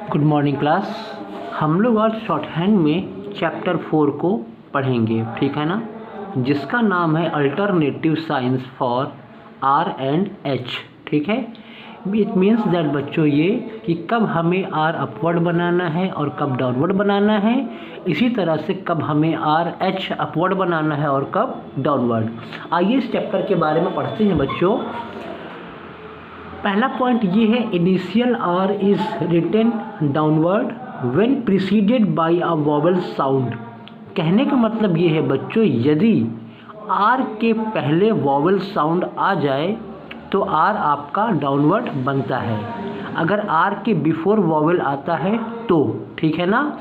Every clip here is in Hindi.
Good morning class. हम लोग आज शॉर्ट हैंड में चैप्टर 4 को पढ़ेंगे, ठीक है ना, जिसका नाम है alternative science for R and H. ठीक है, इट मीन्स दैट बच्चों ये कि कब हमें आर अपवर्ड बनाना है और कब डाउनवर्ड बनाना है, इसी तरह से कब हमें आर एच अपवर्ड बनाना है और कब डाउनवर्ड। आइए इस चैप्टर के बारे में पढ़ते हैं बच्चों। पहला पॉइंट ये है, initial R is written downward when preceded by a vowel sound. कहने का मतलब ये है बच्चों, यदि आर के पहले वोवेल साउंड आ जाए तो आर आपका डाउनवर्ड बनता है। अगर आर के बिफोर वोवेल आता है तो, ठीक है ना।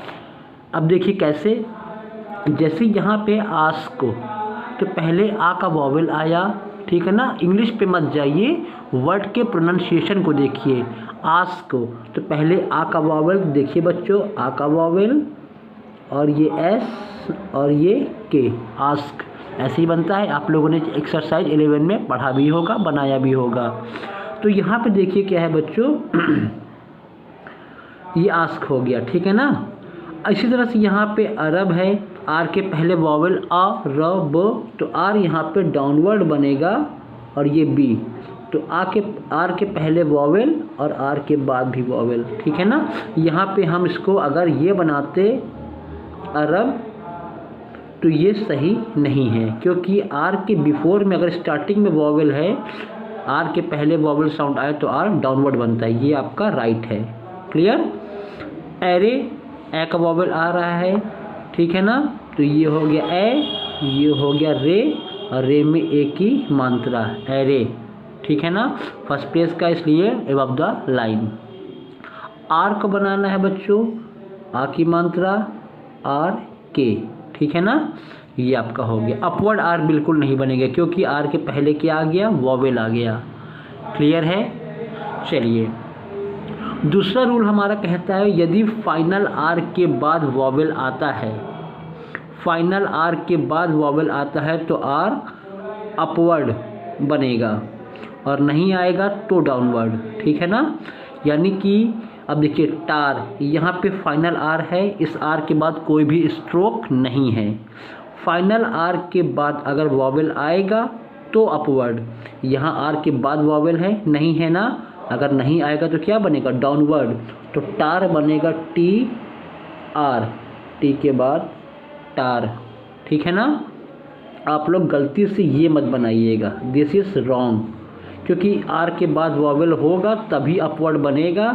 अब देखिए कैसे, जैसे यहाँ पे आस्क को तो पहले आ का वोवेल आया, ठीक है ना। इंग्लिश पे मत जाइए, वर्ड के प्रोनाउंसिएशन को देखिए। आस्क को तो पहले आ का वोवेल, देखिए बच्चों, आ का वोवेल और ये एस और ये के, आस्क ऐसे ही बनता है। आप लोगों ने एक्सरसाइज 11 में पढ़ा भी होगा, बनाया भी होगा। तो यहाँ पे देखिए क्या है बच्चों ये आस्क हो गया, ठीक है ना। इसी तरह से यहाँ पे अरब है, आर के पहले वॉवेल आ र ब, तो आर यहाँ पे डाउनवर्ड बनेगा और ये बी, तो आर के पहले वॉवेल और आर के बाद भी वॉवेल, ठीक है ना। यहाँ पे हम इसको अगर ये बनाते अरब तो ये सही नहीं है, क्योंकि आर के बिफोर में अगर स्टार्टिंग में वॉवेल है, आर के पहले वॉवेल साउंड आए तो आर डाउनवर्ड बनता है, ये आपका राइट है। क्लियर। एरे, ए का वॉवेल आ रहा है, ठीक है ना, तो ये हो गया ए, ये हो गया रे, और रे में ए की मात्रा एरे, ठीक है ना, फर्स्ट प्लेस का, इसलिए अबव द लाइन। आर को बनाना है बच्चों, आ की मात्रा आर के, ठीक है ना, ये आपका हो गया। अपवर्ड आर बिल्कुल नहीं बनेगा, क्योंकि आर के पहले क्या आ गया, वॉवेल आ गया। क्लियर है। चलिए, दूसरा रूल हमारा कहता है, यदि फाइनल आर के बाद वॉवेल आता है, फाइनल आर के बाद वॉवेल आता है तो आर अपवर्ड बनेगा और नहीं आएगा तो डाउनवर्ड, ठीक है ना। यानी कि अब देखिए टार, यहाँ पे फाइनल आर है, इस आर के बाद कोई भी स्ट्रोक नहीं है। फाइनल आर के बाद अगर वॉवेल आएगा तो अपवर्ड, यहाँ आर के बाद वॉवेल है, नहीं है ना, अगर नहीं आएगा तो क्या बनेगा, डाउनवर्ड, तो टार बनेगा टी आर, टी के बाद टार, ठीक है ना। आप लोग गलती से ये मत बनाइएगा, दिस इज रॉन्ग, क्योंकि आर के बाद वॉवेल होगा तभी अपवर्ड बनेगा,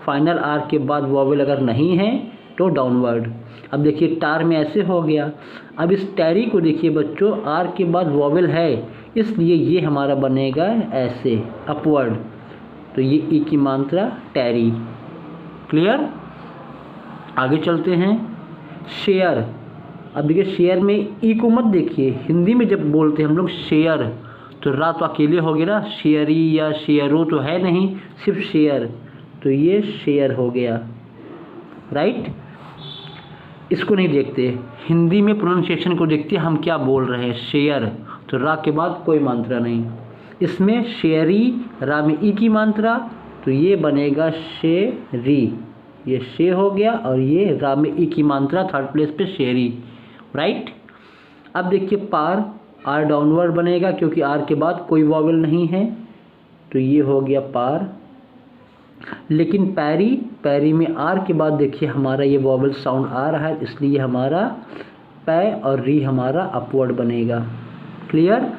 फाइनल आर के बाद वॉवेल अगर नहीं है तो डाउनवर्ड। अब देखिए टार में ऐसे हो गया। अब इस टैरी को देखिए बच्चों, आर के बाद वॉवेल है, इसलिए ये हमारा बनेगा ऐसे अपवर्ड, तो ये ई की मात्रा टैरी। क्लियर। आगे चलते हैं। शेयर। अब देखिए शेयर में ई को मत देखिए, हिंदी में जब बोलते हैं हम लोग शेयर तो रा तो अकेले हो गया ना, शेयरी या शेयरो तो है नहीं, सिर्फ शेयर, तो ये शेयर हो गया, राइट। इसको नहीं देखते, हिंदी में प्रोनाउंसिएशन को देखते हम क्या बोल रहे हैं, शेयर, तो रा के बाद कोई मात्रा नहीं, इसमें शेयरी, रा में ई की मात्रा, तो ये बनेगा शेरी, ये शे हो गया और ये रा में ई की मात्रा थर्ड प्लेस पे शेरी, राइट। अब देखिए पार, आर डाउनवर्ड बनेगा क्योंकि आर के बाद कोई वॉवेल नहीं है, तो ये हो गया पार। लेकिन पैरी, पैरी में आर के बाद देखिए हमारा ये वॉवेल साउंड आ रहा है, इसलिए हमारा पै और री हमारा अपवर्ड बनेगा। क्लियर।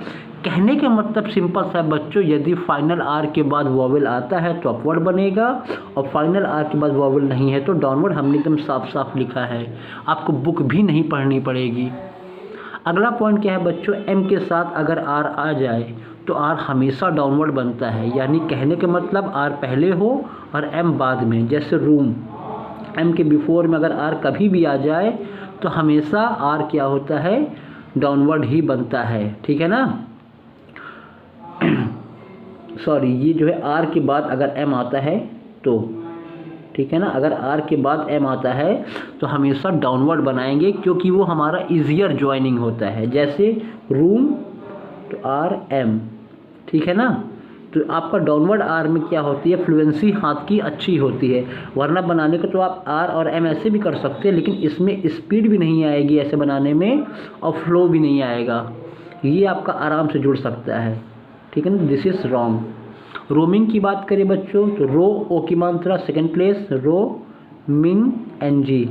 कहने का मतलब सिंपल सा बच्चों, यदि फाइनल आर के बाद वॉवेल आता है तो अपवर्ड बनेगा और फाइनल आर के बाद वॉवेल नहीं है तो डाउनवर्ड। हमने एकदम साफ साफ लिखा है, आपको बुक भी नहीं पढ़नी पड़ेगी। अगला पॉइंट क्या है बच्चों, एम के साथ अगर आर आ जाए तो आर हमेशा डाउनवर्ड बनता है, यानी कहने का मतलब आर पहले हो और एम बाद में। जैसे रूम, एम के बिफोर में अगर आर कभी भी आ जाए तो हमेशा आर क्या होता है, डाउनवर्ड ही बनता है, ठीक है ना। सॉरी, ये जो है आर के बाद अगर एम आता है तो, ठीक है ना, अगर आर के बाद एम आता है तो हमेशा डाउनवर्ड बनाएंगे, क्योंकि वो हमारा ईजियर ज्वाइनिंग होता है। जैसे रूम तो आर एम, ठीक है ना, तो आपका डाउनवर्ड आर में क्या होती है, फ्लुएंसी हाथ की अच्छी होती है। वरना बनाने को तो आप आर और एम ऐसे भी कर सकते हैं, लेकिन इसमें स्पीड भी नहीं आएगी ऐसे बनाने में और फ्लो भी नहीं आएगा। ये आपका आराम से जुड़ सकता है, ठीक है ना। This is wrong. रोमिंग की बात करें बच्चों तो रो ओ की मात्रा सेकेंड प्लेस, रो मिंग एन जी,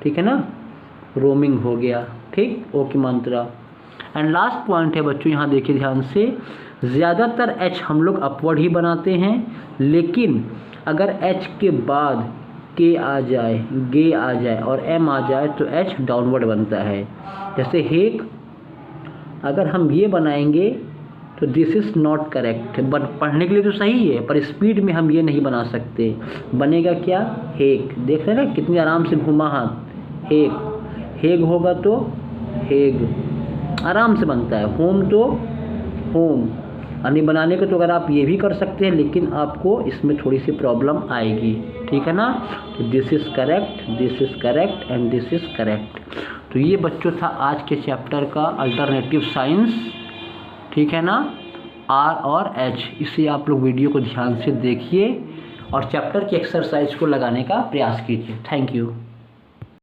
ठीक है ना, रोमिंग हो गया, ठीक, ओ की मात्रा। एंड लास्ट पॉइंट है बच्चों, यहाँ देखिए ध्यान से, ज़्यादातर एच हम लोग अपवर्ड ही बनाते हैं, लेकिन अगर एच के बाद के आ जाए, गे आ जाए और एम आ जाए तो एच डाउनवर्ड बनता है। जैसे हेक अगर हम ये बनाएंगे तो this is not correct, but पढ़ने के लिए तो सही है पर स्पीड में हम ये नहीं बना सकते। बनेगा क्या, हेक। देख रहे हैं ना कितनी आराम से घुमा हाथ, हेक। हेग होगा तो हेग, आराम से बनता है। होम तो होम। यानी बनाने को तो अगर आप ये भी कर सकते हैं, लेकिन आपको इसमें थोड़ी सी प्रॉब्लम आएगी, ठीक है ना। तो this is correct, this is correct and this is correct. तो ये बच्चों था आज के चैप्टर का अल्टरनेटिव साइंस, ठीक है ना, आर और एच। इसे आप लोग वीडियो को ध्यान से देखिए और चैप्टर की एक्सरसाइज को लगाने का प्रयास कीजिए। Thank you.